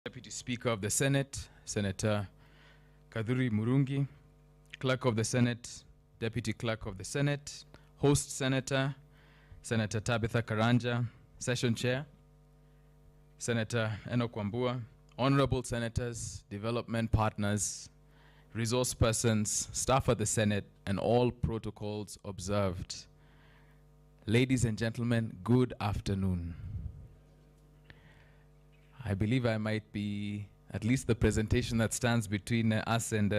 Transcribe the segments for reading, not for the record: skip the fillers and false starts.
Deputy Speaker of the Senate, Senator Kadhuri Murungi, Clerk of the Senate, Deputy Clerk of the Senate, Host Senator, Senator Tabitha Karanja, Session Chair, Senator Enoch Wambua, Honorable Senators, Development Partners, Resource Persons, staff at the Senate, and all protocols observed. Ladies and gentlemen, good afternoon. I believe I might be at least the presentation that stands between us and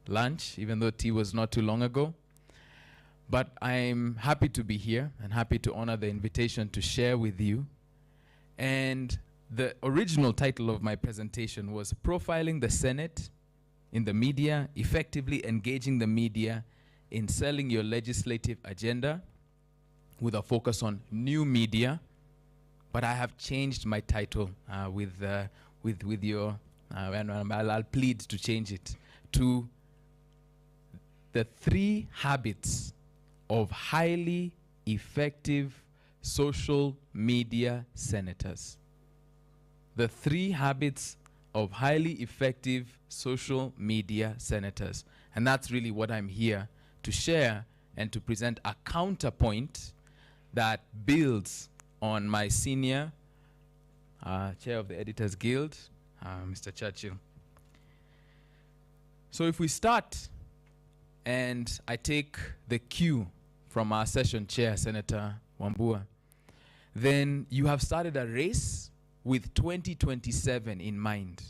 lunch, even though tea was not too long ago. But I'm happy to be here and happy to honor the invitation to share with you. And the original title of my presentation was Profiling the Senate in the Media, Effectively Engaging the Media in Selling Your Legislative Agenda, with a focus on new media. But I have changed my title with your, and I'll plead to change it to the 3 habits of highly effective social media senators. The 3 habits of highly effective social media senators. And that's really what I'm here to share and to present a counterpoint that builds on my senior chair of the Editors Guild, Mr. Churchill. So if we start, and I take the cue from our session chair, Senator Wambua, then you have started a race with 2027 in mind.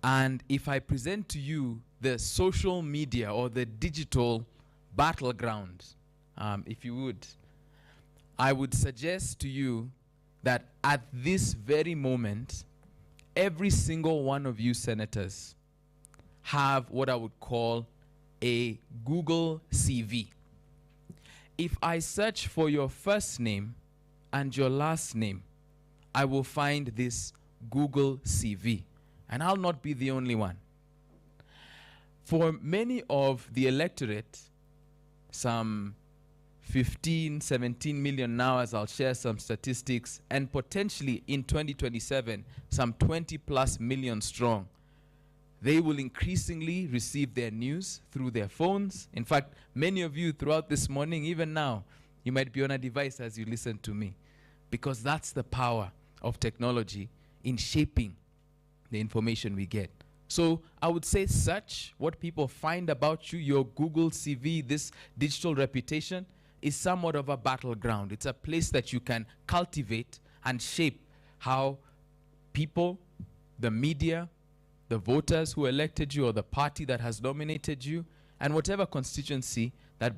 And if I present to you the social media or the digital battleground, if you would, I would suggest to you that at this very moment, every single one of you senators have what I would call a Google CV. If I search for your first name and your last name, I will find this Google CV, and I'll not be the only one. For many of the electorate, some 15, 17 million now, as I'll share some statistics, and potentially in 2027, some 20 plus million strong. They will increasingly receive their news through their phones. In fact, many of you throughout this morning, even now, you might be on a device as you listen to me, because that's the power of technology in shaping the information we get. So I would say search what people find about you, your Google CV, this digital reputation, is somewhat of a battleground. It's a place that you can cultivate and shape how people, the media, the voters who elected you, or the party that has nominated you, and whatever constituency that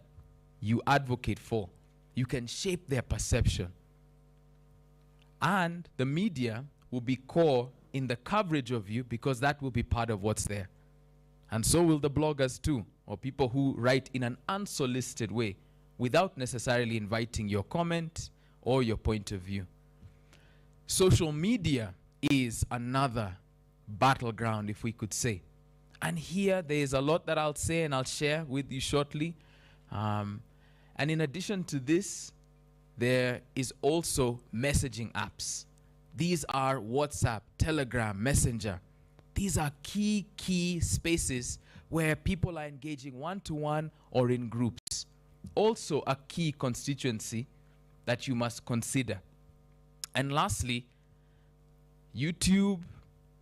you advocate for, you can shape their perception. And the media will be core in the coverage of you, because that will be part of what's there. And so will the bloggers too, or people who write in an unsolicited way, without necessarily inviting your comment or your point of view. Social media is another battleground, if we could say. And here there is a lot that I'll say and I'll share with you shortly. And in addition to this, there is also messaging apps. These are WhatsApp, Telegram, Messenger. These are key spaces where people are engaging one-to-one or in groups. Also a key constituency that you must consider. And lastly, YouTube,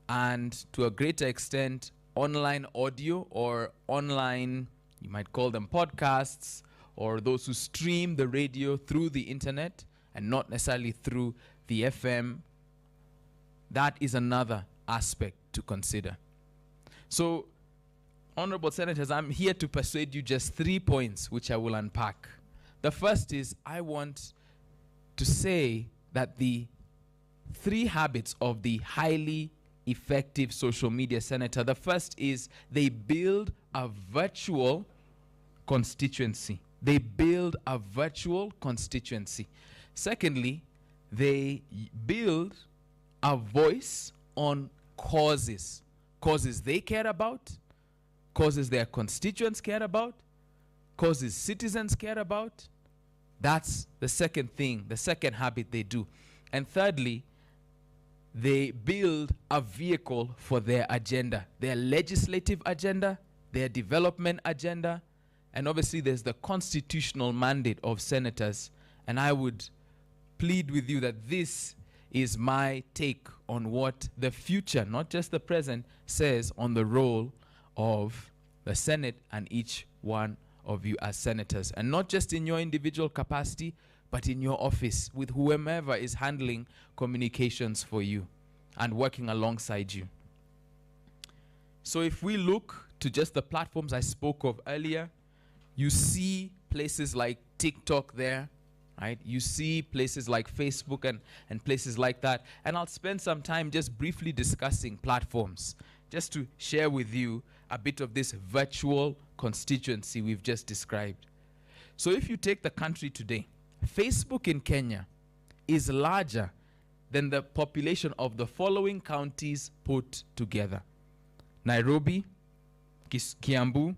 and to a greater extent, online audio, or online, you might call them podcasts, or those who stream the radio through the internet and not necessarily through the FM. That is another aspect to consider. So, Honorable Senators, I'm here to persuade you just 3 points, which I will unpack. The first is, I want to say that the 3 habits of the highly effective social media senator. The first is they build a virtual constituency. They build a virtual constituency. Secondly, they build a voice on causes. Causes they care about, causes their constituents care about, causes citizens care about. That's the second thing, the second habit they do. And thirdly, they build a vehicle for their agenda, their legislative agenda, their development agenda, and obviously there's the constitutional mandate of senators. And I would plead with you that this is my take on what the future, not just the present, says on the role of the Senate and each one of you as senators. And not just in your individual capacity, but in your office with whomever is handling communications for you and working alongside you. So if we look to just the platforms I spoke of earlier, you see places like TikTok there, right? You see places like Facebook and places like that. And I'll spend some time just briefly discussing platforms, just to share with you a bit of this virtual constituency we've just described. So if you take the country today, Facebook in Kenya is larger than the population of the following counties put together: Nairobi, Kiambu,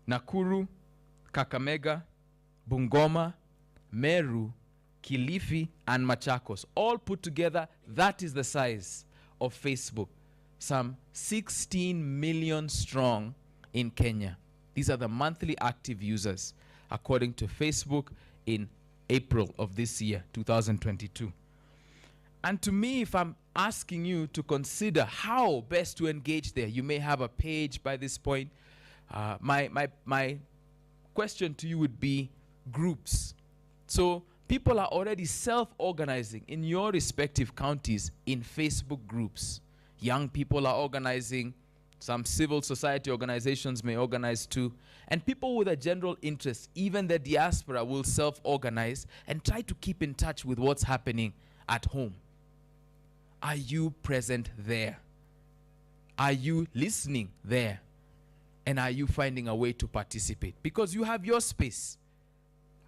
Nakuru, Kakamega, Bungoma, Meru, Kilifi, and Machakos. All put together, that is the size of Facebook. Some 16 million strong in Kenya. These are the monthly active users, according to Facebook in April of this year, 2022. And to me, if I'm asking you to consider how best to engage there, you may have a page by this point. My question to you would be groups. So people are already self-organizing in your respective counties in Facebook groups. Young people are organizing. Some civil society organizations may organize too. And people with a general interest, even the diaspora, will self-organize and try to keep in touch with what's happening at home. Are you present there? Are you listening there? And are you finding a way to participate? Because you have your space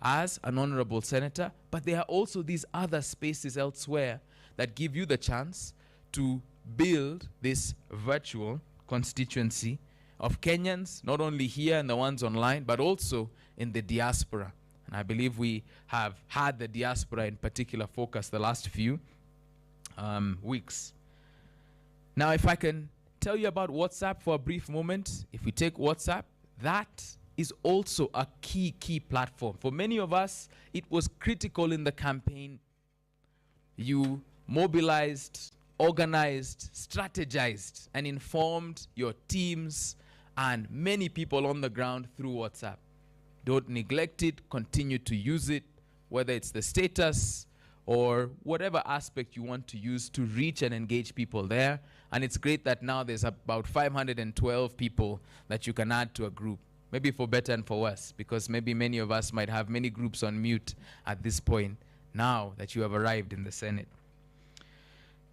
as an honorable senator, but there are also these other spaces elsewhere that give you the chance to build this virtual constituency of Kenyans, not only here and the ones online, but also in the diaspora. And I believe we have had the diaspora in particular focus the last few weeks. Now, if I can tell you about WhatsApp for a brief moment, if we take WhatsApp, that is also a key platform. For many of us, it was critical in the campaign. You mobilized, organized, strategized, and informed your teams and many people on the ground through WhatsApp. Don't neglect it, continue to use it, whether it's the status or whatever aspect you want to use to reach and engage people there. And it's great that now there's about 512 people that you can add to a group, maybe for better and for worse, because maybe many of us might have many groups on mute at this point now that you have arrived in the Senate.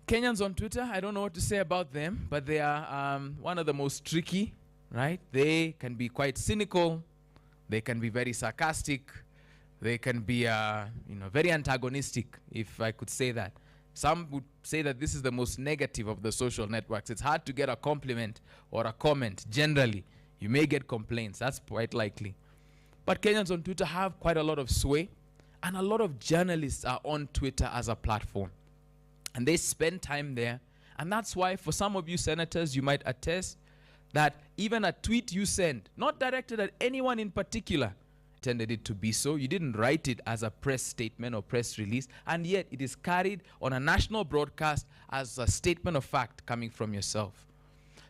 Kenyans on Twitter, I don't know what to say about them, but they are one of the most tricky, right? They can be quite cynical. They can be very sarcastic. They can be very antagonistic, if I could say that. Some would say that this is the most negative of the social networks. It's hard to get a compliment or a comment. Generally, you may get complaints. That's quite likely. But Kenyans on Twitter have quite a lot of sway, and a lot of journalists are on Twitter as a platform. And they spend time there. And that's why for some of you senators, you might attest that even a tweet you send, not directed at anyone in particular, intended it to be so. You didn't write it as a press statement or press release, and yet it is carried on a national broadcast as a statement of fact coming from yourself.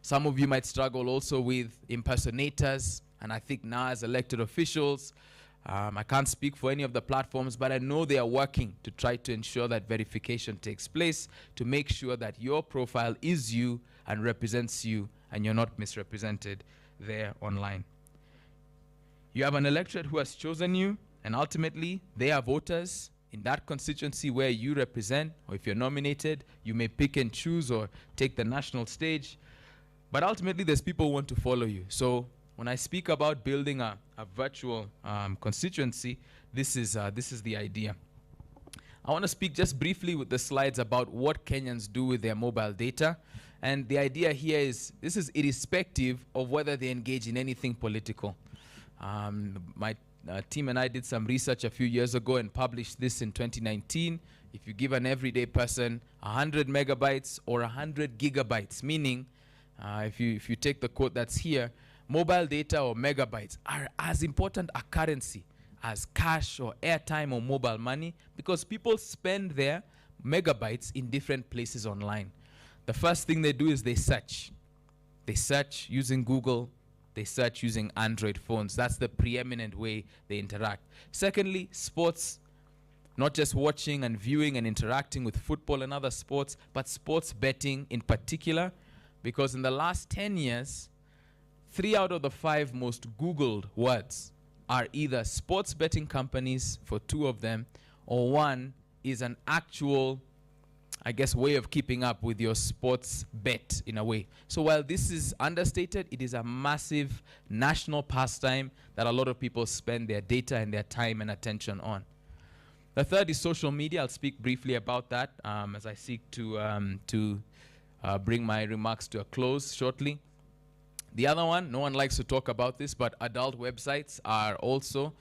Some of you might struggle also with impersonators, and I think now as elected officials, I can't speak for any of the platforms, but I know they are working to try to ensure that verification takes place, to make sure that your profile is you and represents you, and you're not misrepresented there online. You have an electorate who has chosen you, and ultimately they are voters in that constituency where you represent, or if you're nominated, you may pick and choose or take the national stage. But ultimately, there's people who want to follow you. So when I speak about building a virtual constituency, this is the idea. I want to speak just briefly with the slides about what Kenyans do with their mobile data. And the idea here is, this is irrespective of whether they engage in anything political. My team and I did some research a few years ago and published this in 2019. if you give an everyday person 100 megabytes or 100 gigabytes, meaning if you take the quote that's here, mobile data or megabytes are as important a currency as cash or airtime or mobile money, because people spend their megabytes in different places online. The first thing they do is they search. They search using Google. They search using Android phones. That's the preeminent way they interact. Secondly, sports. Not just watching and viewing and interacting with football and other sports, but sports betting in particular, because in the last 10 years, 3 out of the 5 most Googled words are either sports betting companies for 2 of them, or one is an actual, I guess, way of keeping up with your sports bet in a way. So while this is understated, it is a massive national pastime that a lot of people spend their data and their time and attention on. The third is social media. I'll speak briefly about that as I seek to bring my remarks to a close shortly. The other one, no one likes to talk about this, but adult websites are also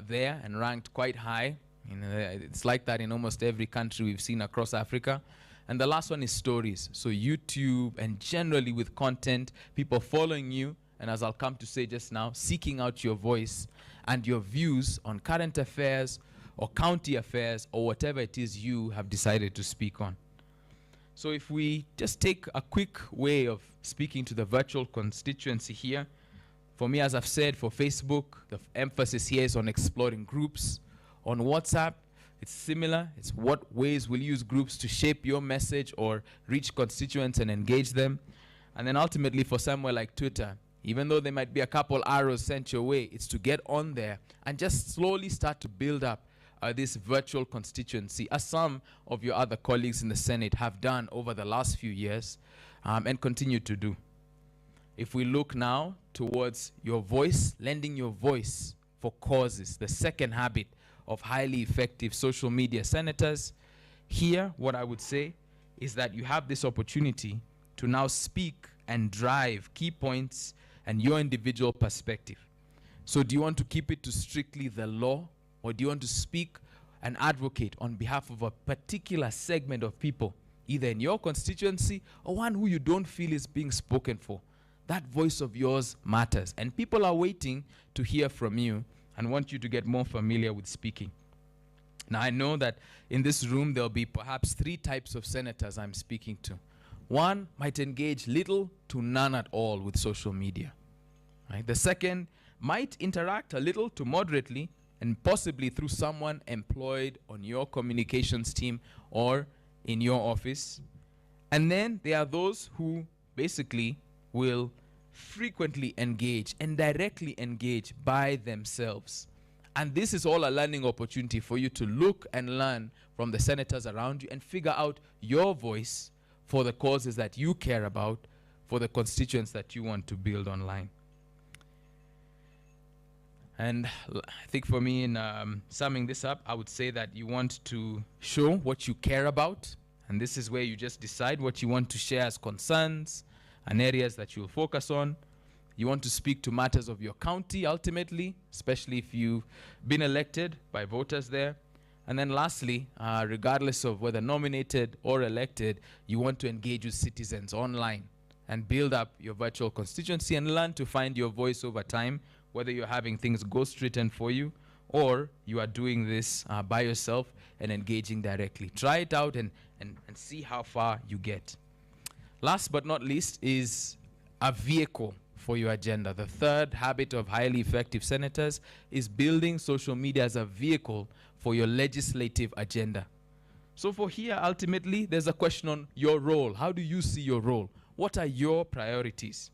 there and ranked quite high. It's like that in almost every country we've seen across Africa. And the last one is stories. So YouTube, and generally with content, people following you, and as I'll come to say just now, seeking out your voice and your views on current affairs or county affairs or whatever it is you have decided to speak on. So if we just take a quick way of speaking to the virtual constituency here, for me, as I've said, for Facebook, the emphasis here is on exploring groups. On WhatsApp, it's similar. It's what ways will you use groups to shape your message or reach constituents and engage them. And then ultimately for somewhere like Twitter, even though there might be a couple arrows sent your way, it's to get on there and just slowly start to build up this virtual constituency, as some of your other colleagues in the Senate have done over the last few years and continue to do. If we look now towards your voice, lending your voice for causes, the second habit of highly effective social media senators, here what I would say is that you have this opportunity to now speak and drive key points and your individual perspective. So do you want to keep it to strictly the law, or do you want to speak and advocate on behalf of a particular segment of people, either in your constituency or one who you don't feel is being spoken for? That voice of yours matters, and people are waiting to hear from you and want you to get more familiar with speaking. Now, I know that in this room there'll be perhaps 3 types of senators I'm speaking to. One might engage little to none at all with social media. Right? The second might interact a little to moderately, and possibly through someone employed on your communications team or in your office. And then there are those who basically will frequently engage and directly engage by themselves. And this is all a learning opportunity for you to look and learn from the senators around you and figure out your voice for the causes that you care about, for the constituents that you want to build online. And I think for me, in summing this up, I would say that you want to show what you care about. And this is where you just decide what you want to share as concerns and areas that you'll focus on. You want to speak to matters of your county, ultimately, especially if you've been elected by voters there. And then lastly, regardless of whether nominated or elected, you want to engage with citizens online and build up your virtual constituency and learn to find your voice over time, whether you're having things ghost written for you or you are doing this by yourself and engaging directly. Try it out and see how far you get. Last but not least is a vehicle for your agenda. The third habit of highly effective senators is building social media as a vehicle for your legislative agenda. So for here, ultimately, there's a question on your role. How do you see your role? What are your priorities?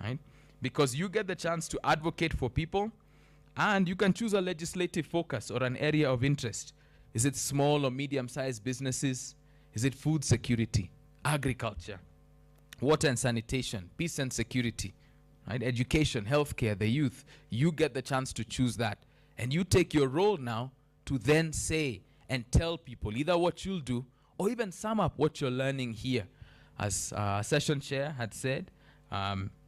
Right? Because you get the chance to advocate for people, and you can choose a legislative focus or an area of interest. Is it small or medium-sized businesses? Is it food security, agriculture, water and sanitation, peace and security, right? Education, healthcare, the youth? You get the chance to choose that. And you take your role now to then say and tell people either what you'll do or even sum up what you're learning here. As session chair had said,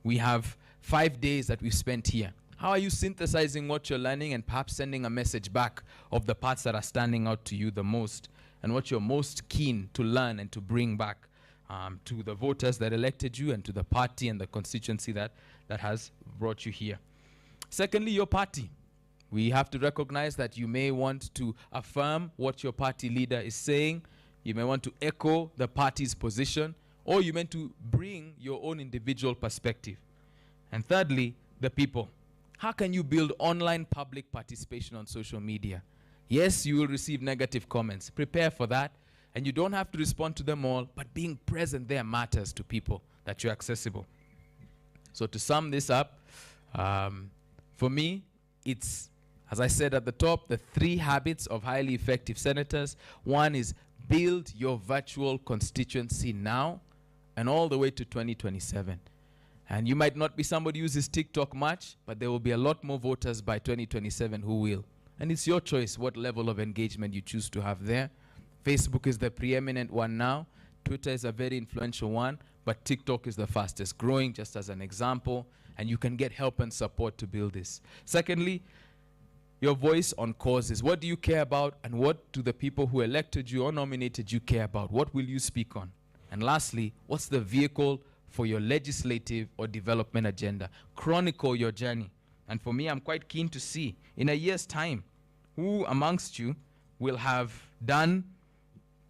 we have 5 days that we've spent here. How are you synthesizing what you're learning and perhaps sending a message back of the parts that are standing out to you the most and what you're most keen to learn and to bring back to the voters that elected you and to the party and the constituency that has brought you here. Secondly, your party. We have to recognize that you may want to affirm what your party leader is saying. You may want to echo the party's position, or you meant to bring your own individual perspective. And thirdly, the people. How can you build online public participation on social media? Yes, you will receive negative comments. Prepare for that. And you don't have to respond to them all, but being present there matters to people, that you're accessible. So to sum this up, for me, it's, as I said at the top, the 3 habits of highly effective senators. One is build your virtual constituency now and all the way to 2027. And you might not be somebody who uses TikTok much, but there will be a lot more voters by 2027 who will. And it's your choice what level of engagement you choose to have there. Facebook is the preeminent one now. Twitter is a very influential one, but TikTok is the fastest growing, just as an example, and you can get help and support to build this. Secondly, your voice on causes. What do you care about, and what do the people who elected you or nominated you care about? What will you speak on? And lastly, what's the vehicle for your legislative or development agenda? Chronicle your journey. And for me, I'm quite keen to see, in a year's time, who amongst you will have done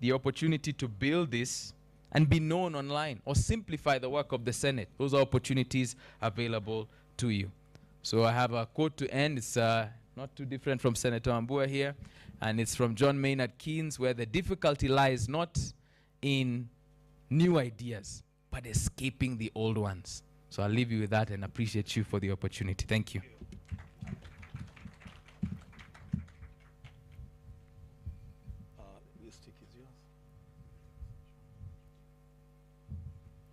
the opportunity to build this and be known online, or simplify the work of the Senate. Those are opportunities available to you. So I have a quote to end. It's not too different from Senator Ambua here, and it's from John Maynard Keynes, where the difficulty lies not in new ideas, but escaping the old ones. So I'll leave you with that and appreciate you for the opportunity. Thank you.